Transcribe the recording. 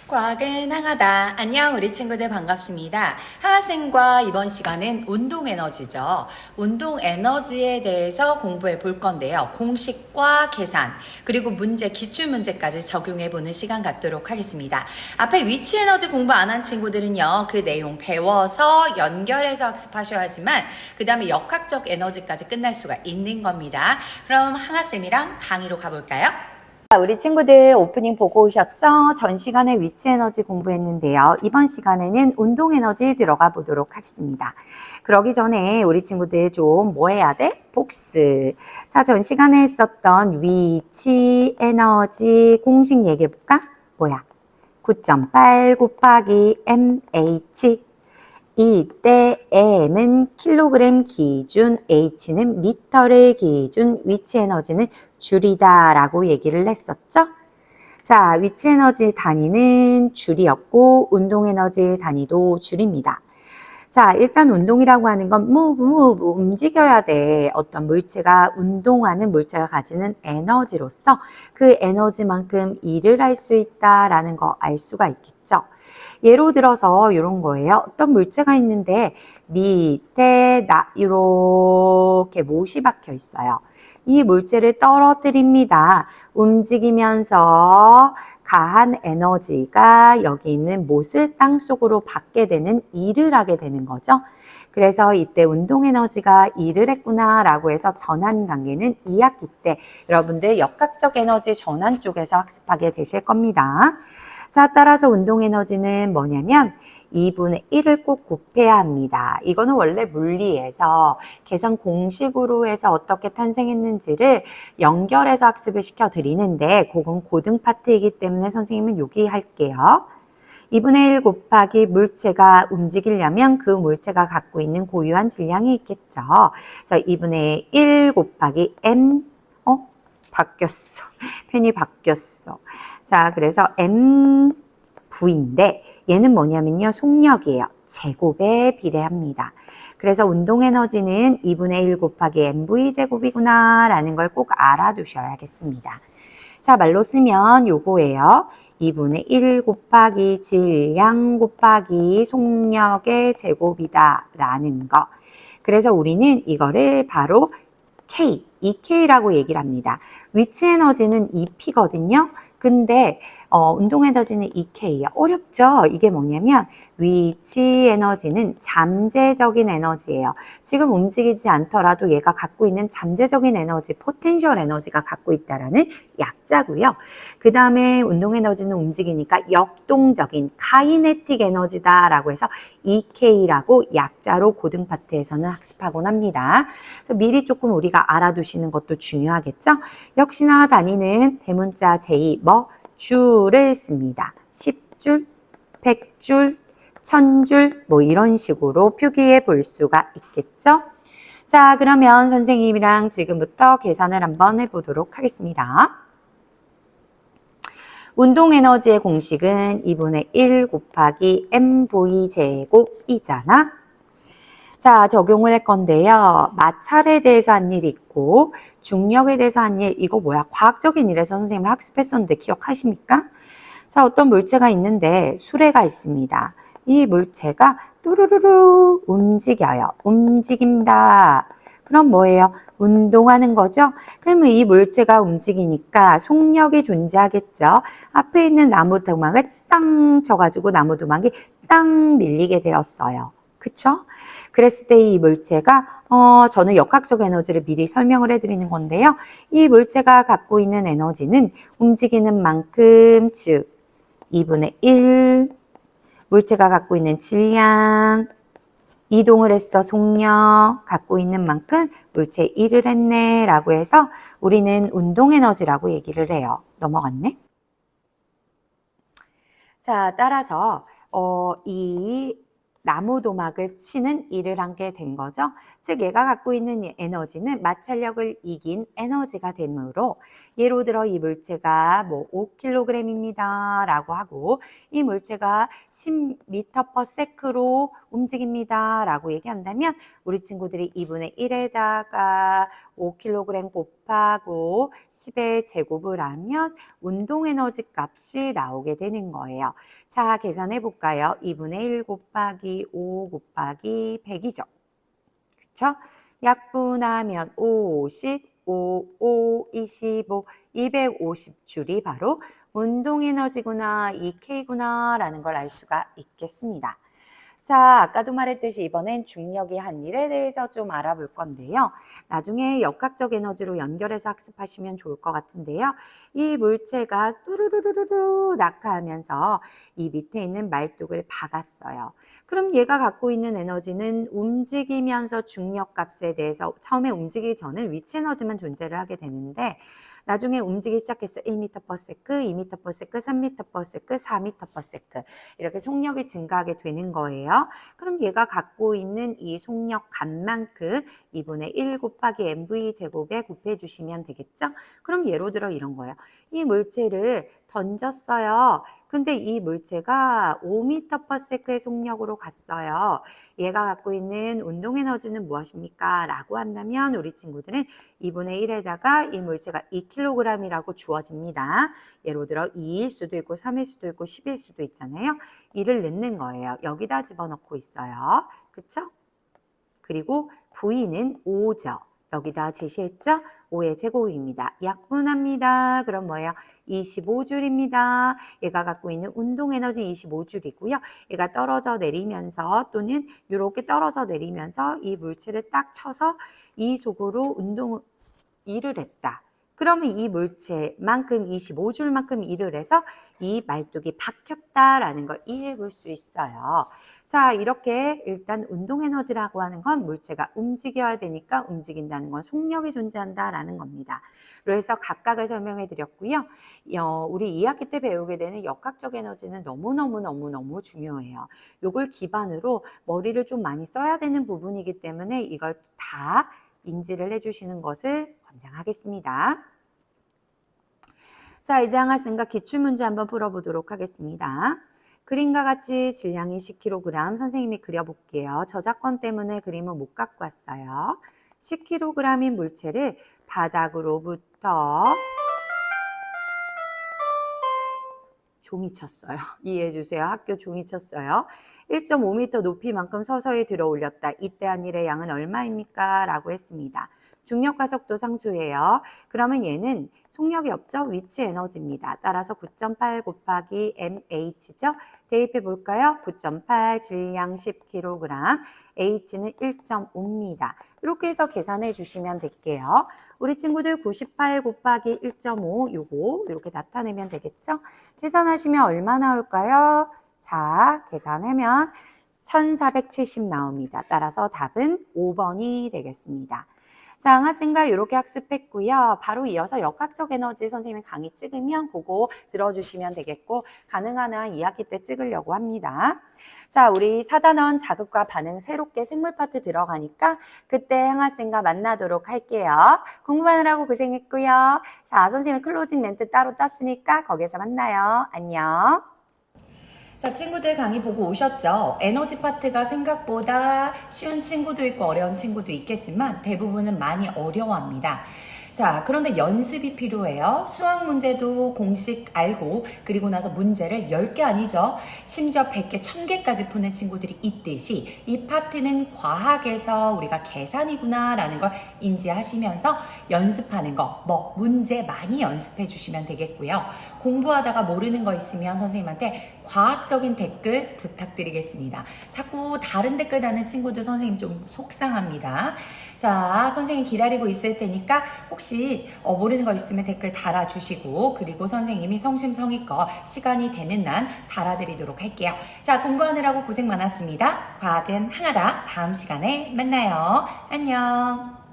과학은 항하다. 안녕 우리 친구들 반갑습니다. 하하쌤과 이번 시간은 운동 에너지죠. 운동 에너지에 대해서 공부해 볼 건데요. 공식과 계산 그리고 문제, 기출문제까지 적용해 보는 시간 갖도록 하겠습니다. 앞에 위치 에너지 공부 안 한 친구들은요. 그 내용 배워서 연결해서 학습하셔야 하지만 그 다음에 역학적 에너지까지 끝날 수가 있는 겁니다. 그럼 하하쌤이랑 강의로 가볼까요? 우리 친구들 오프닝 보고 오셨죠? 전 시간에 위치 에너지 공부했는데요. 이번 시간에는 운동 에너지 들어가 보도록 하겠습니다. 그러기 전에 우리 친구들 좀 뭐 해야 돼? 복습. 자, 전 시간에 했었던 위치 에너지 공식 얘기해 볼까? 뭐야? 9.8 곱하기 mH. 이때 m은 킬로그램 기준, h는 미터를 기준, 위치 에너지는 줄이다 라고 얘기를 했었죠. 자, 위치 에너지 단위는 줄이었고 운동 에너지 단위도 줄입니다. 자, 일단 운동이라고 하는 건 move, 움직여야 돼. 어떤 물체가 운동하는 물체가 가지는 에너지로서 그 에너지만큼 일을 할 수 있다라는 거 알 수가 있겠죠. 예로 들어서 이런 거예요. 어떤 물체가 있는데 밑에 이렇게 못이 박혀 있어요. 이 물체를 떨어뜨립니다. 움직이면서 가한 에너지가 여기 있는 못을 땅속으로 받게 되는 일을 하게 되는 거죠. 그래서 이때 운동 에너지가 일을 했구나 라고 해서 전환 관계는 2학기 때 여러분들 역학적 에너지 전환 쪽에서 학습하게 되실 겁니다. 자, 따라서 운동 에너지는 뭐냐면 2분의 1을 꼭 곱해야 합니다. 이거는 원래 물리에서 계산 공식으로 해서 어떻게 탄생했는지를 연결해서 학습을 시켜드리는데 그건 고등 파트이기 때문에 선생님은 여기 할게요. 2분의 1 곱하기 물체가 움직이려면 그 물체가 갖고 있는 고유한 질량이 있겠죠. 그래서 2분의 1 곱하기 m, 바뀌었어. 펜이 바뀌었어. 자, 그래서 mv인데 얘는 뭐냐면요. 속력이에요. 제곱에 비례합니다. 그래서 운동 에너지는 2분의 1 곱하기 mv 제곱이구나 라는 걸 꼭 알아두셔야겠습니다. 자, 말로 쓰면 요거예요. 2분의 1 곱하기 질량 곱하기 속력의 제곱이다 라는 거. 그래서 우리는 이거를 바로 K, EK라고 얘기를 합니다. 위치 에너지는 EP거든요. 근데 운동 에너지는 EK야. 어렵죠? 이게 뭐냐면 위치 에너지는 잠재적인 에너지예요. 지금 움직이지 않더라도 얘가 갖고 있는 잠재적인 에너지, 포텐셜 에너지가 갖고 있다라는 약자고요. 그 다음에 운동 에너지는 움직이니까 역동적인 카이네틱 에너지다라고 해서 EK라고 약자로 고등 파트에서는 학습하곤 합니다. 그래서 미리 조금 우리가 알아두시는 것도 중요하겠죠? 역시나 단위는 대문자 제2 줄을 씁니다. 10줄, 100줄, 1000줄 뭐 이런 식으로 표기해 볼 수가 있겠죠? 자, 그러면 선생님이랑 지금부터 계산을 한번 해보도록 하겠습니다. 운동 에너지의 공식은 2분의 1 곱하기 mv 제곱이잖아. 자, 적용을 할 건데요. 마찰에 대해서 한 일 있고 중력에 대해서 한 일, 이거 뭐야? 과학적인 일에서 선생님을 학습했었는데 기억하십니까? 자, 어떤 물체가 있는데 수레가 있습니다. 이 물체가 뚜루루루 움직여요. 움직인다. 그럼 뭐예요? 운동하는 거죠? 그러면 이 물체가 움직이니까 속력이 존재하겠죠? 앞에 있는 나무 도막을 땅 쳐가지고 나무 도막이 땅 밀리게 되었어요. 그쵸? 그랬을 때 이 물체가 저는 역학적 에너지를 미리 설명을 해드리는 건데요. 이 물체가 갖고 있는 에너지는 움직이는 만큼 즉 2분의 1 물체가 갖고 있는 질량 이동을 했어 속력 갖고 있는 만큼 물체 일을 했네 라고 해서 우리는 운동 에너지라고 얘기를 해요. 넘어갔네? 자, 따라서 이 나무 도막을 치는 일을 하게 된 거죠. 즉 얘가 갖고 있는 에너지는 마찰력을 이긴 에너지가 되므로 예로 들어 이 물체가 뭐 5kg입니다 라고 하고 이 물체가 10m/s로 움직입니다 라고 얘기한다면 우리 친구들이 2분의 1에다가 5kg 곱하고 10의 제곱을 하면 운동에너지 값이 나오게 되는 거예요. 자, 계산해 볼까요? 2분의 1 곱하기 5 곱하기 100이죠. 그쵸? 약분하면 50, 5, 25, 250줄이 바로 운동에너지구나, EK구나 라는 걸 알 수가 있겠습니다. 자, 아까도 말했듯이 이번엔 중력이 한 일에 대해서 좀 알아볼 건데요. 나중에 역학적 에너지로 연결해서 학습하시면 좋을 것 같은데요. 이 물체가 뚜루루루루 낙하하면서 이 밑에 있는 말뚝을 박았어요. 그럼 얘가 갖고 있는 에너지는 움직이면서 중력 값에 대해서 처음에 움직이기 전에 위치 에너지만 존재를 하게 되는데 나중에 움직이기 시작해서 1m/s, 2m/s, 3m/s, 4m/s 이렇게 속력이 증가하게 되는 거예요. 그럼 얘가 갖고 있는 이 속력 값만큼 2분의 1 곱하기 mv 제곱에 곱해 주시면 되겠죠? 그럼 예로 들어 이런 거예요. 이 물체를 던졌어요. 근데 이 물체가 5m/s의 속력으로 갔어요. 얘가 갖고 있는 운동 에너지는 무엇입니까? 라고 한다면 우리 친구들은 2분의 1에다가 이 물체가 2kg이라고 주어집니다. 예를 들어 2일 수도 있고 3일 수도 있고 10일 수도 있잖아요. 2를 넣는 거예요. 여기다 집어넣고 있어요. 그쵸? 그리고 V는 5죠. 여기다 제시했죠? 5의 제곱입니다. 약분합니다. 그럼 뭐예요? 25줄입니다. 얘가 갖고 있는 운동 에너지 25줄이고요. 얘가 떨어져 내리면서 또는 이렇게 떨어져 내리면서 이 물체를 딱 쳐서 이 속으로 일을 했다. 그러면 이 물체만큼 25줄만큼 일을 해서 이 말뚝이 박혔다라는 걸 이해해 볼 수 있어요. 자, 이렇게 일단 운동 에너지라고 하는 건 물체가 움직여야 되니까 움직인다는 건 속력이 존재한다라는 겁니다. 그래서 각각을 설명해 드렸고요. 우리 2학기 때 배우게 되는 역학적 에너지는 너무너무 중요해요. 이걸 기반으로 머리를 좀 많이 써야 되는 부분이기 때문에 이걸 다 인지를 해주시는 것을 권장하겠습니다. 자, 이제 학생과 기출문제 한번 풀어보도록 하겠습니다. 그림과 같이 질량이 10kg 선생님이 그려볼게요. 저작권 때문에 그림을 못 갖고 왔어요. 10kg인 물체를 바닥으로부터 종이 쳤어요. 이해해 주세요. 학교 종이 쳤어요. 1.5m 높이만큼 서서히 들어 올렸다. 이때 한 일의 양은 얼마입니까? 라고 했습니다. 중력 가속도 상수예요. 그러면 얘는 속력이 없죠? 위치 에너지입니다. 따라서 9.8 곱하기 mh죠? 대입해 볼까요? 9.8 질량 10kg, h는 1.5입니다. 이렇게 해서 계산해 주시면 될게요. 우리 친구들 98 곱하기 1.5 요거 이렇게 나타내면 되겠죠? 계산하시면 얼마 나올까요? 자, 계산하면 1470 나옵니다. 따라서 답은 5번이 되겠습니다. 자, 학생과 이렇게 학습했고요. 바로 이어서 역학적 에너지 선생님이 강의 찍으면 그거 들어주시면 되겠고 가능한 한 2학기 때 찍으려고 합니다. 자, 우리 4단원 자극과 반응 새롭게 생물 파트 들어가니까 그때 학생과 만나도록 할게요. 공부하느라고 고생했고요. 자, 선생님이 클로징 멘트 따로 땄으니까 거기서 만나요. 안녕. 자, 친구들 강의 보고 오셨죠? 에너지 파트가 생각보다 쉬운 친구도 있고 어려운 친구도 있겠지만 대부분은 많이 어려워합니다. 자, 그런데 연습이 필요해요. 수학 문제도 공식 알고 그리고 나서 문제를 10개 아니죠. 심지어 100개, 1000개까지 푸는 친구들이 있듯이 이 파트는 과학에서 우리가 계산이구나 라는 걸 인지하시면서 연습하는 거, 문제 많이 연습해 주시면 되겠고요. 공부하다가 모르는 거 있으면 선생님한테 과학적인 댓글 부탁드리겠습니다. 자꾸 다른 댓글 다는 친구들 선생님 좀 속상합니다. 자, 선생님 기다리고 있을 테니까 혹시 모르는 거 있으면 댓글 달아주시고 그리고 선생님이 성심성의껏 시간이 되는 날 달아드리도록 할게요. 자, 공부하느라고 고생 많았습니다. 과학은 항하다. 다음 시간에 만나요. 안녕.